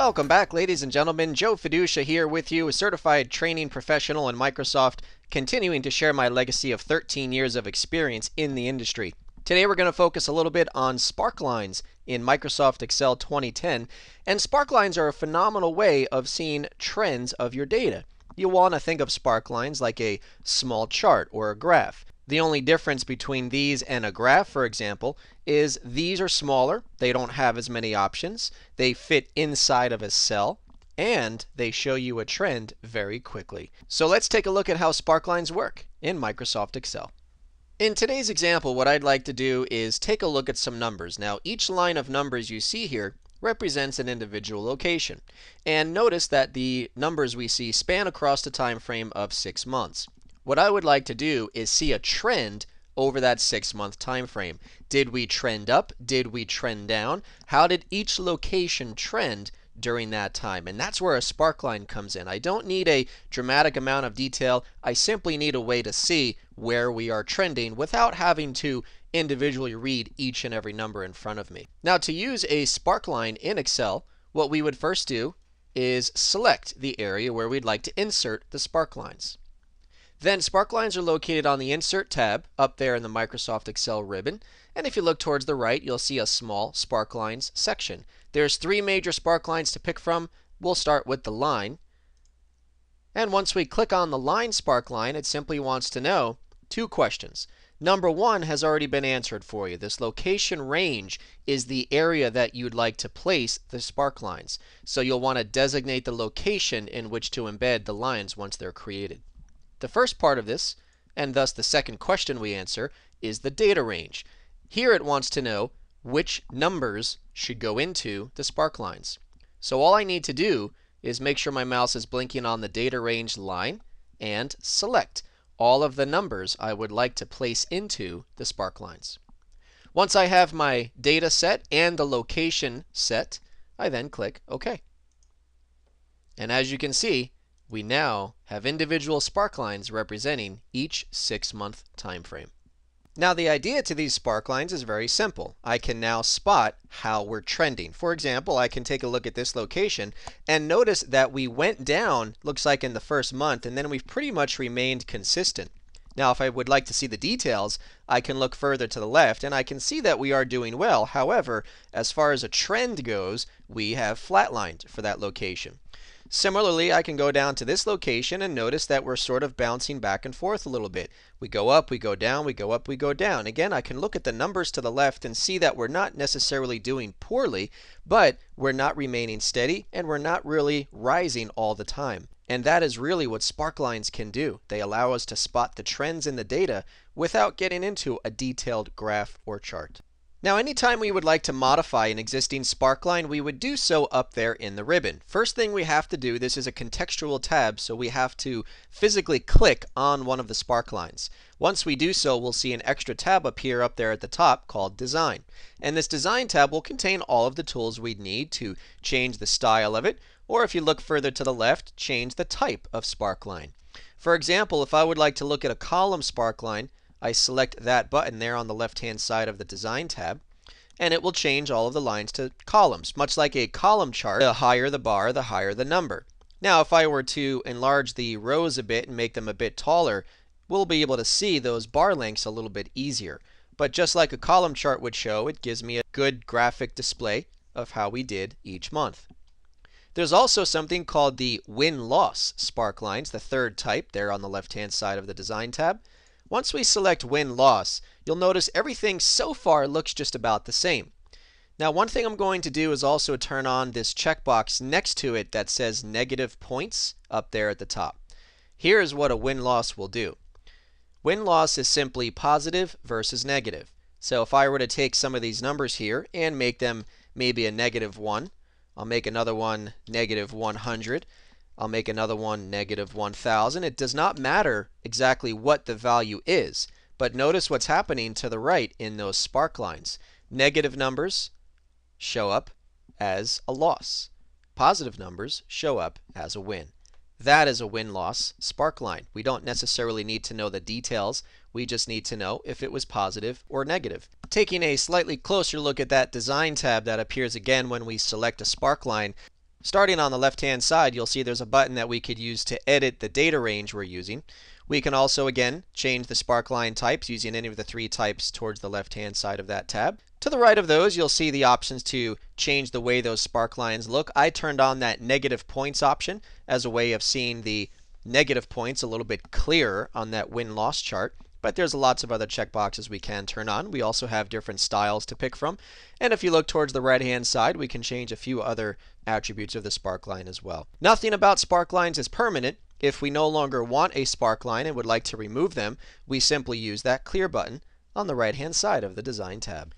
Welcome back, ladies and gentlemen. Joe Fiduccia here with you, a certified training professional in Microsoft, continuing to share my legacy of 13 years of experience in the industry. Today we're going to focus a little bit on Sparklines in Microsoft Excel 2010, and Sparklines are a phenomenal way of seeing trends of your data. You want to think of Sparklines like a small chart or a graph. The only difference between these and a graph, for example, is these are smaller, they don't have as many options, they fit inside of a cell, and they show you a trend very quickly. So let's take a look at how Sparklines work in Microsoft Excel. In today's example, what I'd like to do is take a look at some numbers. Now, each line of numbers you see here represents an individual location. And notice that the numbers we see span across the time frame of 6 months. What I would like to do is see a trend over that 6-month time frame. Did we trend up? Did we trend down? How did each location trend during that time? And that's where a sparkline comes in. I don't need a dramatic amount of detail. I simply need a way to see where we are trending without having to individually read each and every number in front of me. Now, to use a sparkline in Excel, what we would first do is select the area where we'd like to insert the sparklines. Then Sparklines are located on the Insert tab up there in the Microsoft Excel ribbon. And if you look towards the right, you'll see a small Sparklines section. There's 3 major Sparklines to pick from. We'll start with the line. And once we click on the line Sparkline, it simply wants to know 2 questions. Number 1 has already been answered for you. This location range is the area that you'd like to place the Sparklines. So you'll want to designate the location in which to embed the lines once they're created. The first part of this, and thus the second question we answer, is the data range. Here it wants to know which numbers should go into the sparklines. So all I need to do is make sure my mouse is blinking on the data range line and select all of the numbers I would like to place into the sparklines. Once I have my data set and the location set, I then click OK. And as you can see, we now have individual sparklines representing each 6-month time frame. Now, the idea to these sparklines is very simple. I can now spot how we're trending. For example, I can take a look at this location and notice that we went down, looks like in the first month, and then we've pretty much remained consistent. Now, if I would like to see the details, I can look further to the left and I can see that we are doing well. However, as far as a trend goes, we have flatlined for that location. Similarly, I can go down to this location and notice that we're sort of bouncing back and forth a little bit. We go up, we go down, we go up, we go down. Again, I can look at the numbers to the left and see that we're not necessarily doing poorly, but we're not remaining steady and we're not really rising all the time. And that is really what sparklines can do. They allow us to spot the trends in the data without getting into a detailed graph or chart. Now, anytime we would like to modify an existing sparkline, we would do so up there in the ribbon. First thing we have to do, this is a contextual tab, so we have to physically click on one of the sparklines. Once we do so, we'll see an extra tab appear up there at the top called Design. And this Design tab will contain all of the tools we'd need to change the style of it, or if you look further to the left, change the type of sparkline. For example, if I would like to look at a column sparkline, I select that button there on the left-hand side of the Design tab, and it will change all of the lines to columns. Much like a column chart, the higher the bar, the higher the number. Now, if I were to enlarge the rows a bit and make them a bit taller, we'll be able to see those bar lengths a little bit easier. But just like a column chart would show, it gives me a good graphic display of how we did each month. There's also something called the win-loss sparklines, the third type there on the left-hand side of the Design tab. Once we select win-loss, you'll notice everything so far looks just about the same. Now, one thing I'm going to do is also turn on this checkbox next to it that says negative points up there at the top. Here's what a win-loss will do. Win-loss is simply positive versus negative. So if I were to take some of these numbers here and make them maybe a -1, I'll make another one -100. I'll make another one -1000. It does not matter exactly what the value is, but notice what's happening to the right in those sparklines. Negative numbers show up as a loss. Positive numbers show up as a win. That is a win-loss sparkline. We don't necessarily need to know the details. We just need to know if it was positive or negative. Taking a slightly closer look at that Design tab that appears again when we select a sparkline, Starting on the left-hand side, you'll see there's a button that we could use to edit the data range we're using. We can also, again, change the sparkline types using any of the 3 types towards the left-hand side of that tab. To the right of those, you'll see the options to change the way those sparklines look. I turned on that negative points option as a way of seeing the negative points a little bit clearer on that win-loss chart. But there's lots of other checkboxes we can turn on. We also have different styles to pick from. And if you look towards the right-hand side, we can change a few other attributes of the sparkline as well. Nothing about sparklines is permanent. If we no longer want a sparkline and would like to remove them, we simply use that clear button on the right-hand side of the design tab.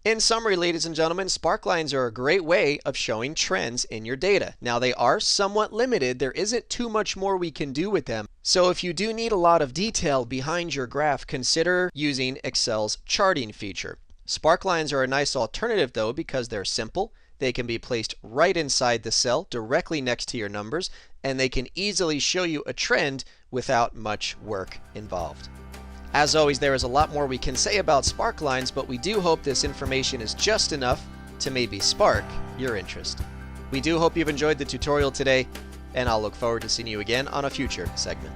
In summary, ladies and gentlemen, sparklines are a great way of showing trends in your data. Now, they are somewhat limited. There isn't too much more we can do with them. So if you do need a lot of detail behind your graph, consider using Excel's charting feature. Sparklines are a nice alternative though because they're simple. They can be placed right inside the cell directly next to your numbers, and they can easily show you a trend without much work involved. As always, there is a lot more we can say about sparklines, but we do hope this information is just enough to maybe spark your interest. We do hope you've enjoyed the tutorial today, and I'll look forward to seeing you again on a future segment.